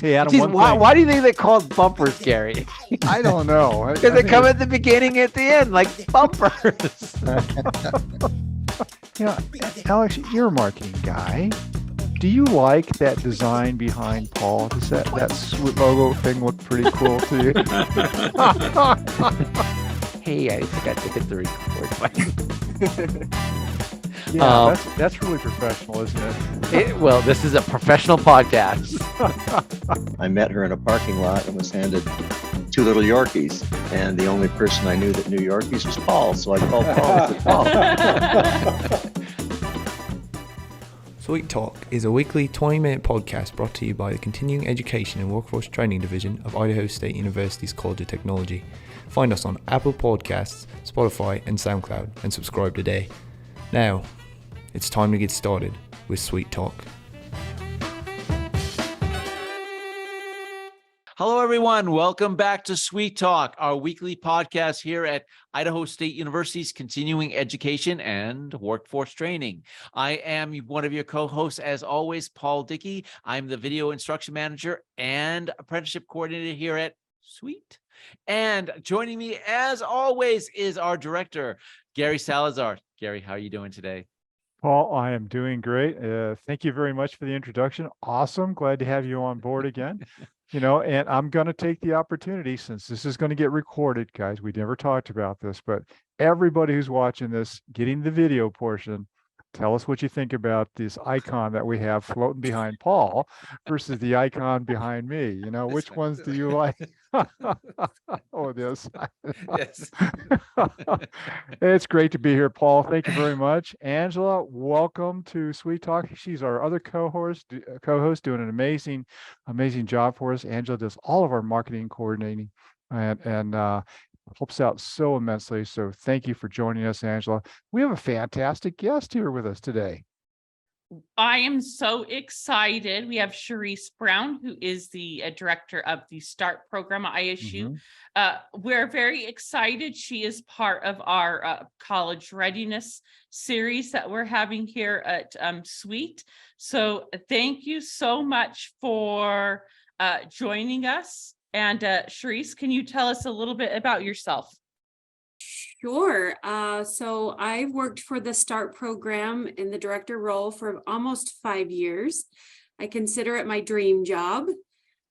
Hey, Adam, Geez, one why, thing. why do you think they're called bumpers, Gary? I don't know. Because they come at the beginning, at the end, like bumpers. You know, Alex, you're a marketing guy. Do you like that design behind Paul? Does that sweet logo thing look pretty cool to you? Hey, I forgot to hit the record button. Yeah, that's really professional, isn't it? Well, this is a professional podcast. I met her in a parking lot and was handed 2 little Yorkies. And the only person I knew that knew Yorkies was Paul. So I called Paul. CEWT Talk is a weekly 20-minute podcast brought to you by the Continuing Education and Workforce Training Division of Idaho State University's College of Technology. Find us on Apple Podcasts, Spotify, and SoundCloud, and subscribe today. Now, it's time to get started with CEWT Talk. Hello, everyone. Welcome back to CEWT Talk, our weekly podcast here at Idaho State University's Continuing Education and Workforce Training. I am one of your co-hosts, as always, Paul Dickey. I'm the Video Instruction Manager and Apprenticeship Coordinator here at CEWT. And joining me, as always, is our director, Gary Salazar. Gary, how are you doing today? Paul, I am doing great. Thank you very much for the introduction. Awesome. Glad to have you on board again. And I'm going to take the opportunity, since this is going to get recorded, guys. We never talked about this, but everybody who's watching this, getting the video portion, tell us what you think about this icon that we have floating behind Paul versus the icon behind me. Which ones do you like? Oh, this. Yes. It's great to be here, Paul. Thank you very much. Angela, welcome to CEWT Talk. She's our other co-host doing an amazing job for us. Angela does all of our marketing coordinating and helps out so immensely. So thank you for joining us, Angela. We have a fantastic guest here with us today. I am so excited. We have Cherisse Brown, who is the director of the START program at ISU. We're very excited. She is part of our college readiness series that we're having here at CEWT. So thank you so much for joining us. And Cherisse, can you tell us a little bit about yourself? Sure. So I've worked for the START program in the director role for almost 5 years. I consider it my dream job.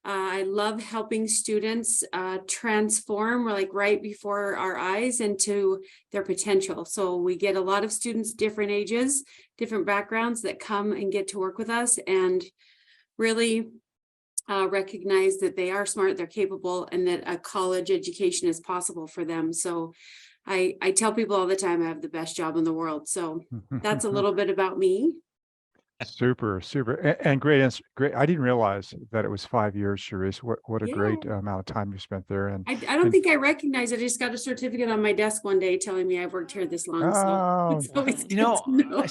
I love helping students transform right before our eyes into their potential. So we get a lot of students, different ages, different backgrounds that come and get to work with us and really recognize that they are smart, they're capable, and that a college education is possible for them. So I tell people all the time I have the best job in the world. So that's a little bit about me. Super. And great. I didn't realize that it was 5 years, Cherisse. What a great amount of time you spent there. And I don't think I recognize it. I just got a certificate on my desk one day telling me I've worked here this long. So it's always good to know.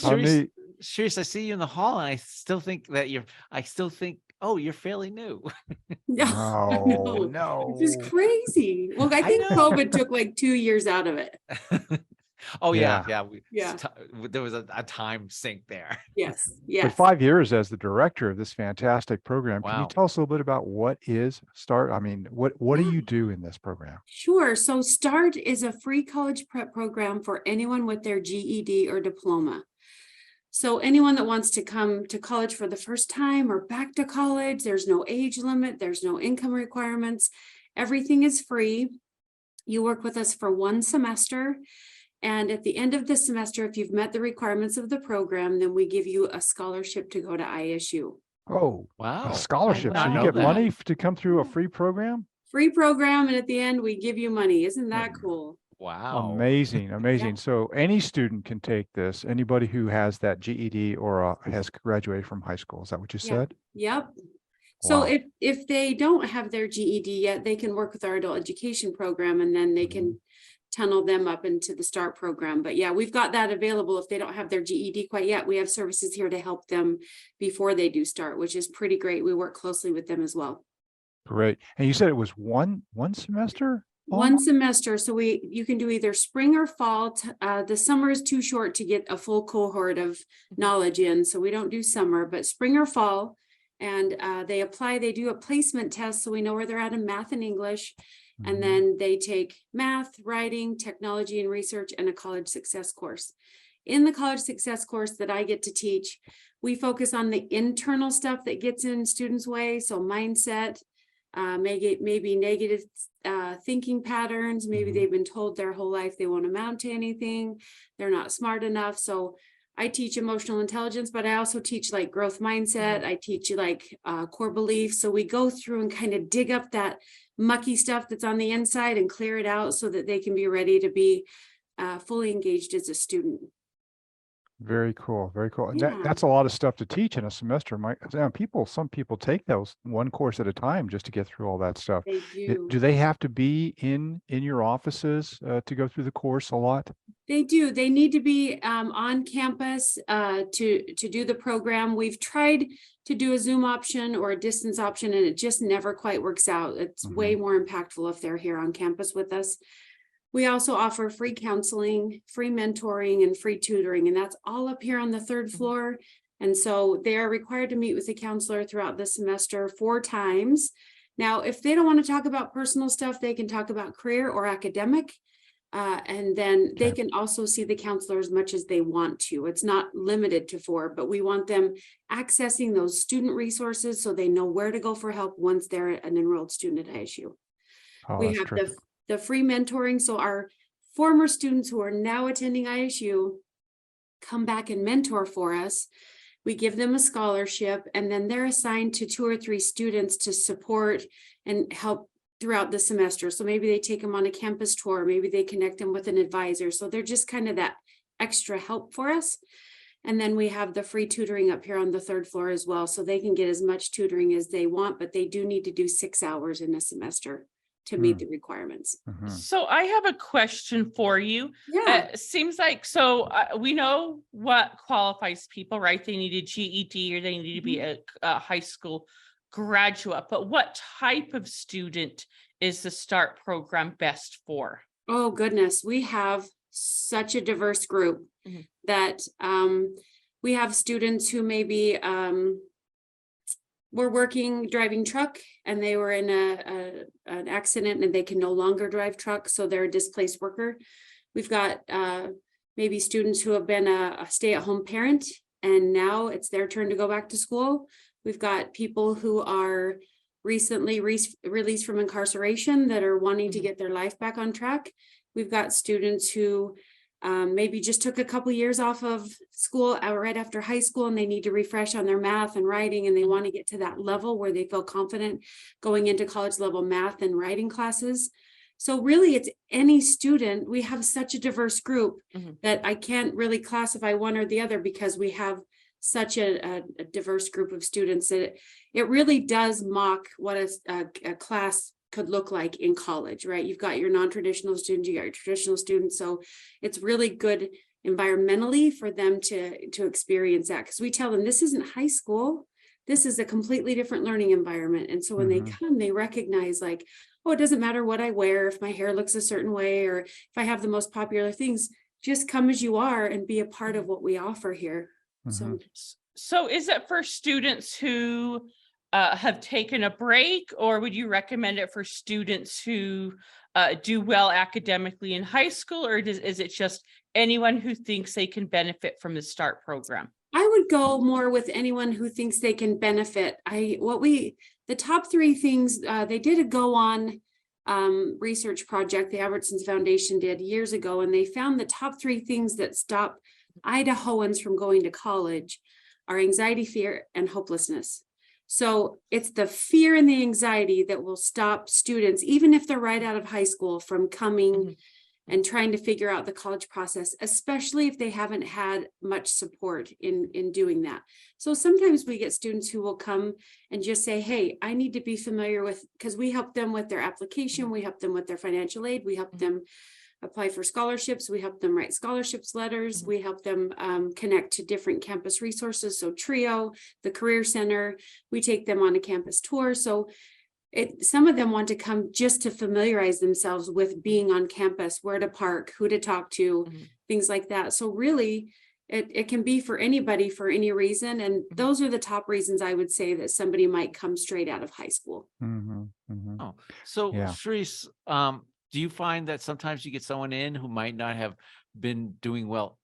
Cherisse, I see you in the hall, and I still think you're fairly new. No. It's just crazy. Well, I think COVID took like 2 years out of it. Oh yeah. There was a time sink there. Yes. But 5 years as the director of this fantastic program. Wow. Can you tell us a little bit about what is START? I mean, what do you do in this program? Sure. So START is a free college prep program for anyone with their GED or diploma. So anyone that wants to come to college for the first time or back to college, there's no age limit, there's no income requirements. Everything is free. You work with us for 1 semester. And at the end of the semester, if you've met the requirements of the program, then we give you a scholarship to go to ISU. Oh, wow. A scholarship. So you get money to come through a free program? Free program. And at the end, we give you money. Isn't that cool? Wow. Amazing. Yeah. So any student can take this, anybody who has that GED or has graduated from high school. Is that what you said? Yep. So Wow. if they don't have their GED yet, they can work with our adult education program and then they can tunnel them up into the START program. But yeah, we've got that available. If they don't have their GED quite yet, we have services here to help them before they do START, which is pretty great. We work closely with them as well. Great. And you said it was one semester? 1 semester. So you can do either spring or fall. The summer is too short to get a full cohort of knowledge in. So we don't do summer, but spring or fall, and they apply, they do a placement test so we know where they're at in math and English. Mhm. And then they take math, writing, technology and research, and a college success course. In the college success course that I get to teach, we focus on the internal stuff that gets in students' way. So mindset, maybe negative thinking patterns. Maybe Mhm. they've been told their whole life they won't amount to anything. They're not smart enough. So I teach emotional intelligence, but I also teach like growth mindset. I teach you like core beliefs. So we go through and kind of dig up that mucky stuff that's on the inside and clear it out so that they can be ready to be fully engaged as a student. Very cool. Very cool. And Yeah. that's a lot of stuff to teach in a semester. Some people take those one course at a time just to get through all that stuff. They do. Do they have to be in your offices to go through the course a lot? They do. They need to be on campus to do the program. We've tried to do a Zoom option or a distance option, and it just never quite works out. It's way more impactful if they're here on campus with us. We also offer free counseling, free mentoring, and free tutoring, and that's all up here on the third floor. And so they are required to meet with a counselor throughout the semester 4 times. Now, if they don't want to talk about personal stuff, they can talk about career or academic. And then they can also see the counselor as much as they want to. It's not limited to 4, but we want them accessing those student resources so they know where to go for help once they're an enrolled student at ISU. Oh, We that's have terrific. the free mentoring. So our former students who are now attending ISU come back and mentor for us. We give them a scholarship, and then they're assigned to 2 or 3 students to support and help throughout the semester. So maybe they take them on a campus tour, maybe they connect them with an advisor. So they're just kind of that extra help for us. And then we have the free tutoring up here on the 3rd floor as well. So they can get as much tutoring as they want, but they do need to do 6 hours in a semester to meet the requirements. Mhm. So I have a question for you. Yeah. It seems like, we know what qualifies people, right? They need a GED or they need to be a high school graduate, but what type of student is the START program best for? Oh, goodness. We have such a diverse group that we have students who maybe were driving truck, and they were in an accident and they can no longer drive truck, so they're a displaced worker. We've got maybe students who have been a stay-at-home parent and now it's their turn to go back to school. We've got people who are recently released from incarceration that are wanting to get their life back on track. We've got students who maybe just took a couple years off of school right after high school, and they need to refresh on their math and writing, and they want to get to that level where they feel confident going into college level math and writing classes. So really it's any student. We have such a diverse group that I can't really classify one or the other, because we have such a diverse group of students that it really does mock what a class could look like in college, right? You've got your non-traditional students, you got your traditional students. So it's really good environmentally for them to experience that, because we tell them this isn't high school. This is a completely different learning environment. And so when they come, they recognize like, oh, it doesn't matter what I wear, if my hair looks a certain way, or if I have the most popular things, just come as you are and be a part of what we offer here. So is it for students who have taken a break, or would you recommend it for students who do well academically in high school, or is it just anyone who thinks they can benefit from the START program? I would go more with anyone who thinks they can benefit. The top 3 things, they did a go-on research project the Albertsons Foundation did years ago, and they found the top 3 things that stop Idahoans from going to college are anxiety, fear, and hopelessness. So it's the fear and the anxiety that will stop students, even if they're right out of high school, from coming and trying to figure out the college process, especially if they haven't had much support in doing that. So sometimes we get students who will come and just say, hey, I need to be familiar with, because we help them with their application, we help them with their financial aid, we help them apply for scholarships, we help them write scholarships letters, we help them connect to different campus resources. So TRIO, the Career Center, we take them on a campus tour. So some of them want to come just to familiarize themselves with being on campus, where to park, who to talk to, things like that. So really, it can be for anybody for any reason. And Mhm. those are the top reasons I would say that somebody might come straight out of high school. Oh, so Yeah. Cherisse, do you find that sometimes you get someone in who might not have been doing well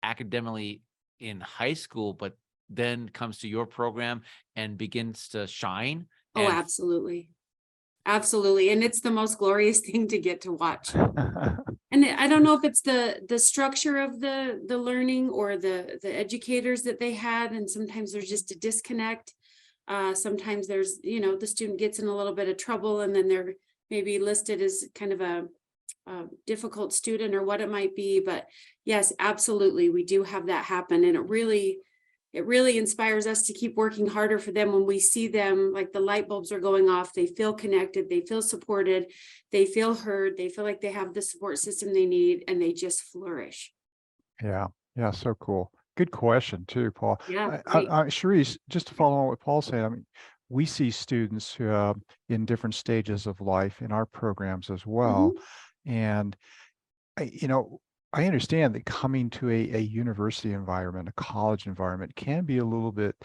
academically in high school, but then comes to your program and begins to shine? Oh, And absolutely. Absolutely. And it's the most glorious thing to get to watch. And I don't know if it's the structure of the learning or the educators that they had, and sometimes there's just a disconnect. Sometimes there's, the student gets in a little bit of trouble and then they're maybe listed as kind of a difficult student or what it might be. But yes, absolutely, we do have that happen, and it really inspires us to keep working harder for them when we see them, like the light bulbs are going off, they feel connected, they feel supported, they feel heard, they feel like they have the support system they need, and they just flourish. Yeah. Yeah. So cool. Good question too, Paul. Yeah, great. Cherisse, just to follow on what Paul said, I mean, we see students who, in different stages of life in our programs as well. And I understand that coming to a university environment, a college environment can be a little bit,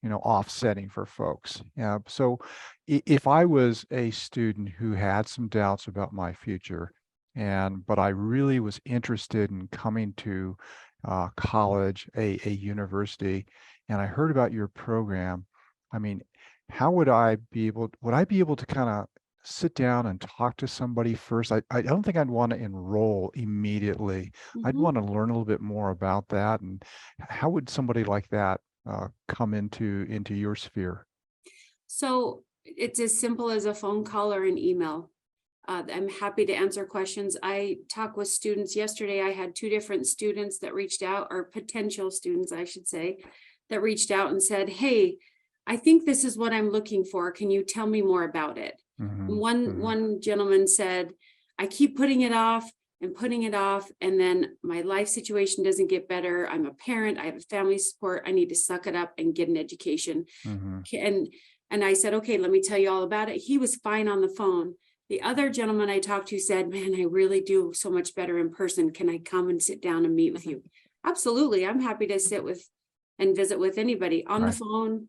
offsetting for folks. Yeah. So if I was a student who had some doubts about my future, but I really was interested in coming to college, a university, and I heard about your program, I mean, how would I be able to kind of sit down and talk to somebody first? I don't think I'd want to enroll immediately. I'd Mhm. want to learn a little bit more about that. And how would somebody like that come into your sphere? So it's as simple as a phone call or an email. I'm happy to answer questions. I talk with students. Yesterday, I had 2 different students that reached out, or potential students, I should say, that reached out and said, "Hey, I think this is what I'm looking for. Can you tell me more about it?" Mhm, One mhm, one gentleman said, "I keep putting it off and putting it off, and then my life situation doesn't get better. I'm a parent. I have a family support. I need to suck it up and get an education." mhm. And I said, "Okay, let me tell you all about it." He was fine on the phone. The other gentleman I talked to said, "Man, I really do so much better in person. Can I come and sit down and meet with you?" Absolutely. I'm happy to sit with and visit with anybody on the Right. phone,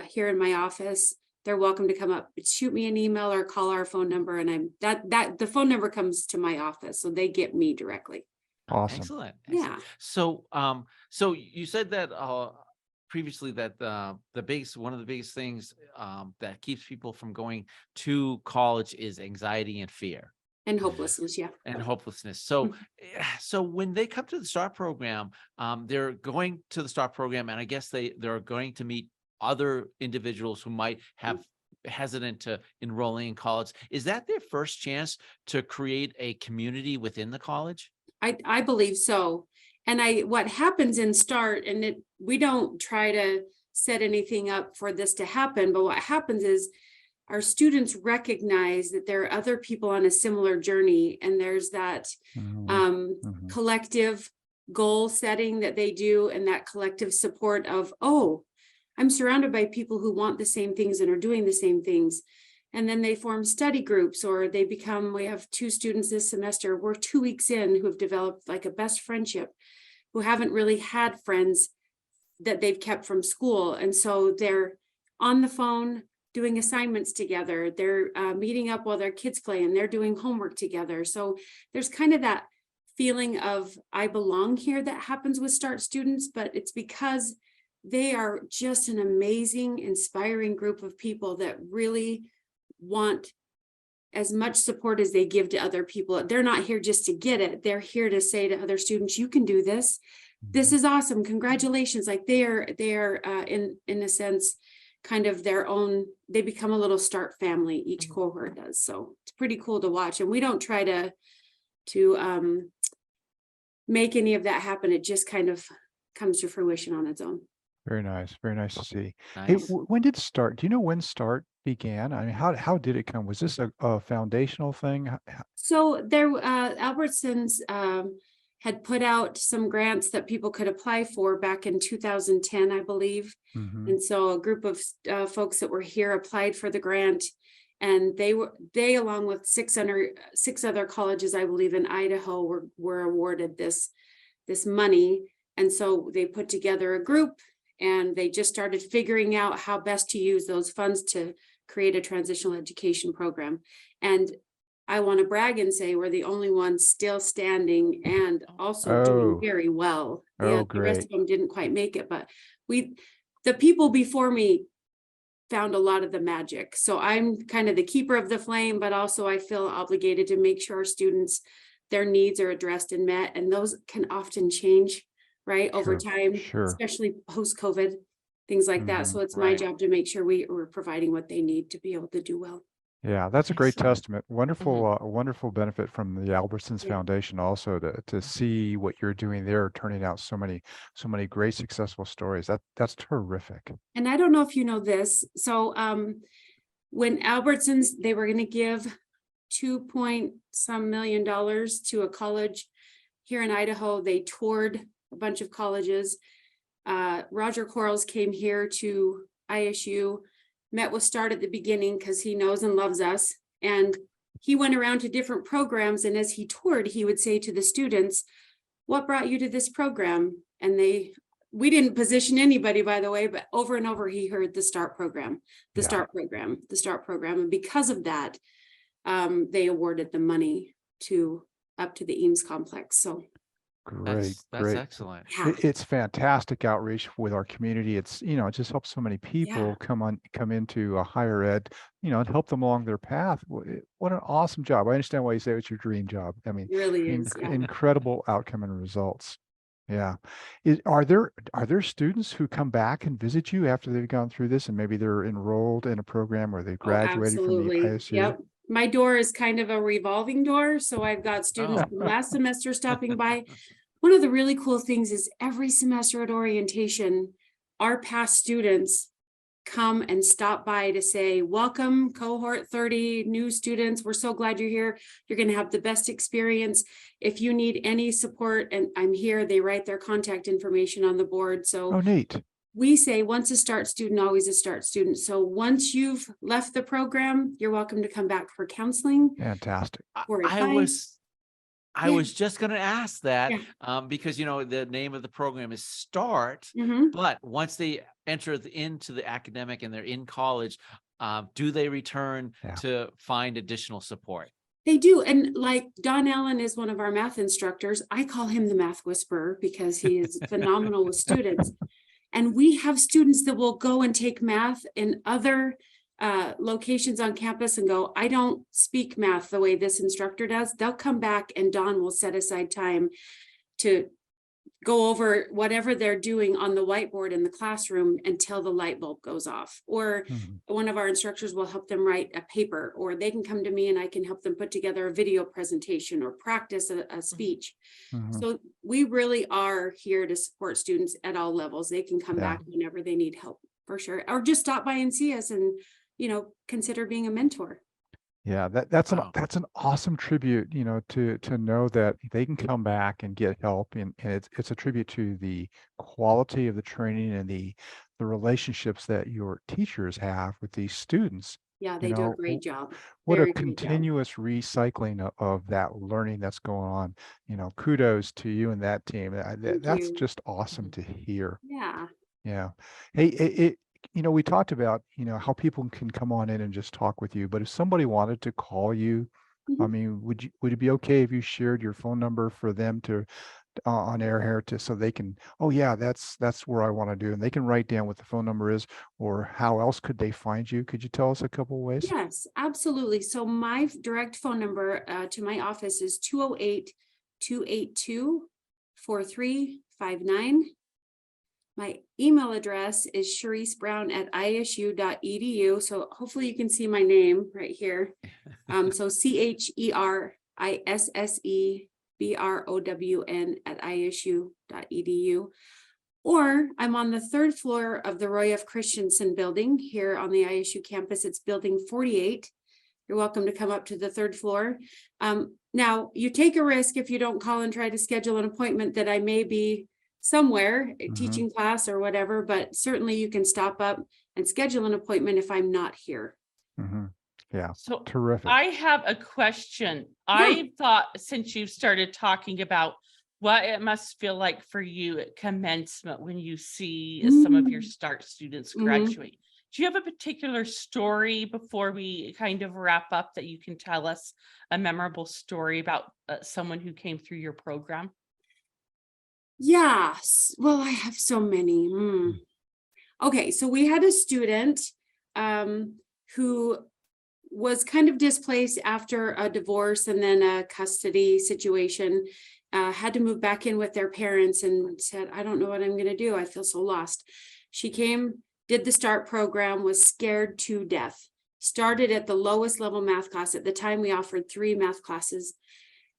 here in my office. They're welcome to come up, shoot me an email or call our phone number. And the phone number comes to my office, so they get me directly. Awesome. excellent, excellent. Yeah. So you said that previously that one of the biggest things that keeps people from going to college is anxiety and fear And hopelessness. Yeah. and hopelessness. So, so when they come to the START program, they're going to the START program, and I guess they're going to meet other individuals who might have hesitant to enrolling in college. Is that their first chance to create a community within the college? I believe so. And what happens in START, and we don't try to set anything up for this to happen, but what happens is our students recognize that there are other people on a similar journey, and there's that Mhm, mhm, collective goal setting that they do, and that collective support of, oh, I'm surrounded by people who want the same things and are doing the same things. And then they form study groups, or we have 2 students this semester, we're 2 weeks in, who have developed like a best friendship, who haven't really had friends that they've kept from school. And so they're on the phone doing assignments together. They're meeting up while their kids play, and they're doing homework together. So there's kind of that feeling of I belong here that happens with START students, but it's because they are just an amazing, inspiring group of people that really want as much support as they give to other people. They're not here just to get it. They're here to say to other students, you can do this. This is awesome. Congratulations. Like they are in a sense, kind of their own, they become a little START family, each cohort does. So it's pretty cool to watch. And we don't try to make any of that happen. It just kind of comes to fruition on its own. Very nice. Very nice to see. Hey, Nice. when did START? Do you know when START began? I mean, how did it come? Was this a foundational thing? So there, Albertsons had put out some grants that people could apply for back in 2010, I believe. Mhm, And so a group of folks that were here applied for the grant, and they along with six other colleges, I believe, in Idaho, were awarded this money. And so they put together a group and they just started figuring out how best to use those funds to create a transitional education program. And I want to brag and say we're the only ones still standing and also doing very well. Oh, The rest great. of them didn't quite make it, but the people before me found a lot of the magic. So I'm kind of the keeper of the flame, but also I feel obligated to make sure our students, their needs are addressed and met. And those can often change, right, over time, especially post-COVID, things like that. So it's my job to make sure we're providing what they need to be able to do well. Yeah, that's a great Excellent. testament. Wonderful, wonderful benefit from the Albertsons Foundation also to see what you're doing there, turning out so many great successful stories. That's terrific. And I don't know if you know this. So when Albertsons, they were going to give $2 million to a college here in Idaho. They toured a bunch of colleges. Roger Quarles came here to ISU, met with START at the beginning because he knows and loves us. And he went around to different programs. And as he toured, he would say to the students, "What brought you to this program?" And we didn't position anybody, by the way, but over and over, he heard the START program, the START program. And because of that, they awarded the money up to the Eames complex. So Great, That's great. excellent. It's fantastic outreach with our community. It's, it just helps so many people come into a higher ed, and help them along their path. What an awesome job. I understand why you say it's your dream job. I mean, it really is. incredible outcome and results. Yeah. Are there students who come back and visit you after they've gone through this and maybe they're enrolled in a program or they graduated from the ISU? Yep. My door is kind of a revolving door. So I've got students from last semester stopping by. One of the really cool things is every semester at orientation, our past students come and stop by to say, "Welcome, cohort 30, new students. We're so glad you're here. You're going to have the best experience. If you need any support, and I'm here," they write their contact information on the board. So neat. We say once a START student, always a START student. So once you've left the program, you're welcome to come back for counseling. Fantastic. Or advice. I was just going to ask that because, the name of the program is START, but once they enter into the academic and they're in college, do they return to find additional support? They do. And like Don Allen is one of our math instructors. I call him the math whisperer because he is phenomenal with students. And we have students that will go and take math in other locations on campus and go, "I don't speak math the way this instructor does." They'll come back and Don will set aside time to go over whatever they're doing on the whiteboard in the classroom until the light bulb goes off. Or one of our instructors will help them write a paper, or they can come to me and I can help them put together a video presentation or practice a speech. So we really are here to support students at all levels. They can come back whenever they need help, for sure, or just stop by and see us and consider being a mentor. Yeah, that's an awesome tribute, to know that they can come back and get help, and it's a tribute to the quality of the training and the relationships that your teachers have with these students. Yeah, they do a great job. What a continuous recycling of that learning that's going on. Kudos to you and that team. That's just awesome to hear. Yeah. Yeah. Hey, we talked about, how people can come on in and just talk with you, but if somebody wanted to call you, I mean, would it be okay if you shared your phone number for them to on air here so they can, that's where I want to do, and they can write down what the phone number is, or how else could they find you? Could you tell us a couple of ways? Yes, absolutely. So my direct phone number to my office is 208-282-4359. My email address is CherisseBrown@isu.edu. So hopefully you can see my name right here. So CherisseBrown@isu.edu. Or I'm on the third floor of the Roy F. Christensen building here on the ISU campus. It's building 48. You're welcome to come up to the third floor. Now, you take a risk if you don't call and try to schedule an appointment that I may be somewhere teaching class or whatever, but certainly you can stop up and schedule an appointment if I'm not here. Yeah, So terrific. I have a question. I thought, since you started talking about what it must feel like for you at commencement when you see some of your START students graduate. Do you have a particular story before we kind of wrap up that you can tell us, a memorable story about someone who came through your program? Yes. Well, I have so many. Okay, so we had a student who was kind of displaced after a divorce and then a custody situation, had to move back in with their parents and said, I don't know what I'm going to do. I feel so lost. She came, did the START program, was scared to death, started at the lowest level math class. At the time, we offered 3 math classes.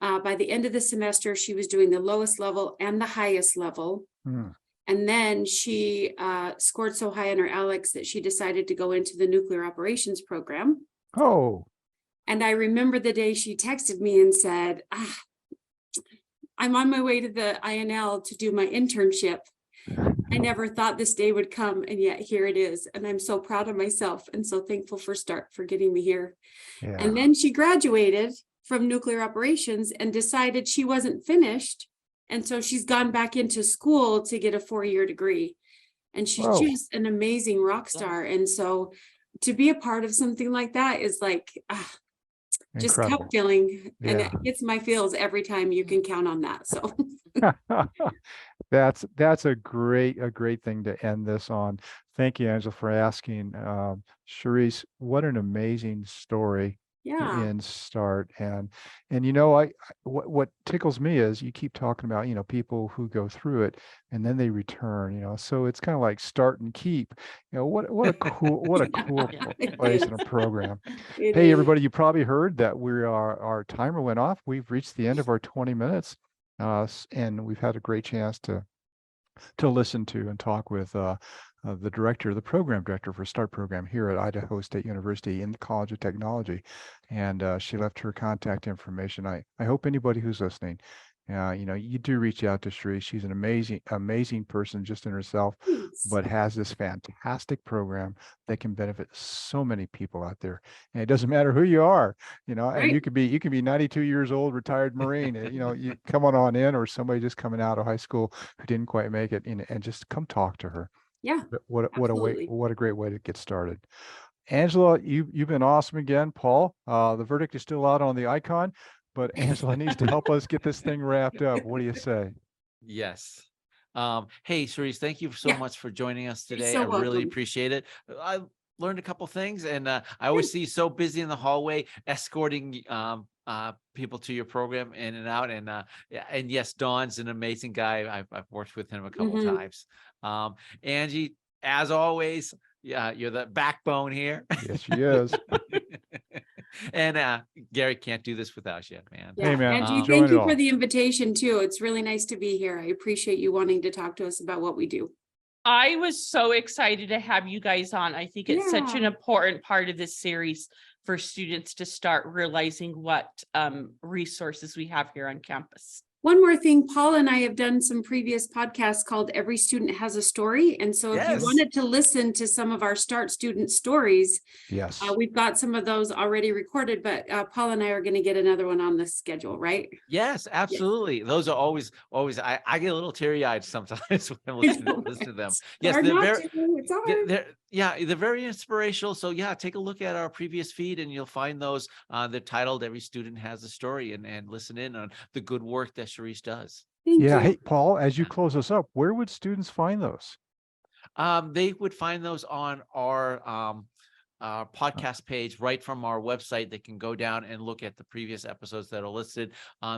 By the end of the semester, she was doing the lowest level and the highest level. And then she scored so high on her ALEX that she decided to go into the nuclear operations program. Oh, And I remember the day she texted me and said, I'm on my way to the INL to do my internship. I never thought this day would come, and yet here it is. And I'm so proud of myself and so thankful for START for getting me here. yeah. And then she graduated from nuclear operations and decided she wasn't finished. And so she's gone back into school to get a 4-year degree. And she's Whoa. just an amazing rock star. And so to be a part of something like that is like, just Incredible. cup filling, and Yeah. it gets my feels every time. You can count on that. So That's a great thing to end this on. Thank you, Angela, for asking. Cherisse, what an amazing story yeah, in START. And you know, what tickles me is you keep talking about, you know, people who go through it and then they return, you know, so it's kind of like start and keep, you know, what a cool it place is. in a program. It Hey, is. everybody, you probably heard that our timer went off. We've reached the end of our 20 minutes. And we've had a great chance to listen to and talk with the director, the program director for START program here at Idaho State University in the College of Technology. And she left her contact information. I hope anybody who's listening, you know, you do reach out to Cherisse. She's an amazing person just in herself, Thanks. but has this fantastic program that can benefit so many people out there. And it doesn't matter who you are, you know, and Right. you could be 92 years old, retired Marine, you know, you come on in, or somebody just coming out of high school who didn't quite make it, and just come talk to her. Yeah, What a way, absolutely. what a great way to get started. Angela, you've been awesome again. Paul, the verdict is still out on the icon, but Angela needs to help us get this thing wrapped up. What do you say? Yes. Hey, Cherisse, thank you so Yeah. much for joining us You're today. so I really welcome. appreciate it. I learned a couple things, and I always see you so busy in the hallway escorting people to your program in and out. And yeah, and yes, Don's an amazing guy. I've worked with him a couple times. Angie, as always, yeah, you're the backbone here. Yes, she is. And Gary can't do this without you, man. Yeah, man, Angie, enjoying thank it you all. for the invitation too. It's really nice to be here. I appreciate you wanting to talk to us about what we do. I was so excited to have you guys on. I think it's such an Yeah. important part of this series for students to start realizing what resources we have here on campus. One more thing, Paul and I have done some previous podcasts called Every Student Has a Story. And so if you Yes. wanted to listen to some of our START student stories, Yes. we've got some of those already recorded, but Paul and I are going to get another one on the schedule, right? Yes, absolutely. Those are always. I get a little teary eyed sometimes when I listen to them. Yes, Hard they're not very. to, it's hard. They're very inspirational. So yeah, take a look at our previous feed, and you'll find those. They're titled "Every Student Has a Story," and listen in on the good work that Cherisse does. Thank Yeah. you. Hey, Paul, as you close us up, where would students find those? They would find those on our podcast page right from our website. They can go down and look at the previous episodes that are listed.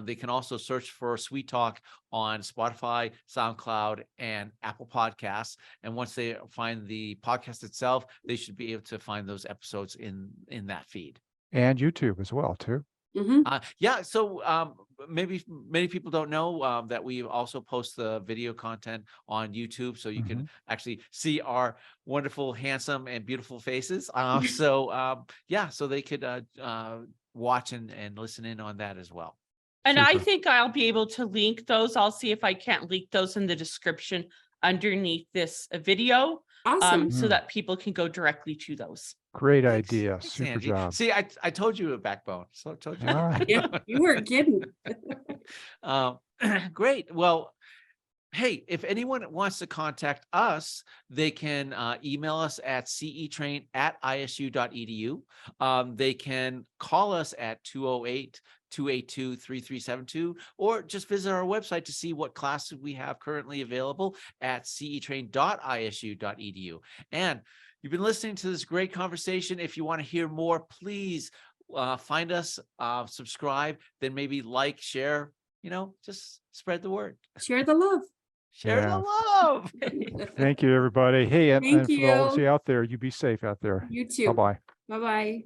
They can also search for Sweet Talk on Spotify, SoundCloud, and Apple Podcasts. And once they find the podcast itself, they should be able to find those episodes in that feed. And YouTube as well, too. Yeah, so maybe many people don't know that we also post the video content on YouTube, so you can actually see our wonderful, handsome, and beautiful faces. So they could watch and listen in on that as well. And I Super. think I'll be able to link those. I'll see if I can't link those in the description underneath this video, Awesome. so that people can go directly to those. Great Thanks. idea. Thanks, Super Angie. job. See, I told you a backbone. So I told you. All right. Yeah, you weren't kidding. Great. Well, hey, if anyone wants to contact us, they can email us at cetrain@isu.edu. They can call us at 208-282-3372, or just visit our website to see what classes we have currently available at cetrain.isu.edu. And you've been listening to this great conversation. If you want to hear more, please find us, subscribe, then maybe like, share, just spread the word. Share the love. Share the love. Thank you, everybody. Hey, and Thank for all of you. you out there, you be safe out there. You too. Bye-bye. Bye-bye.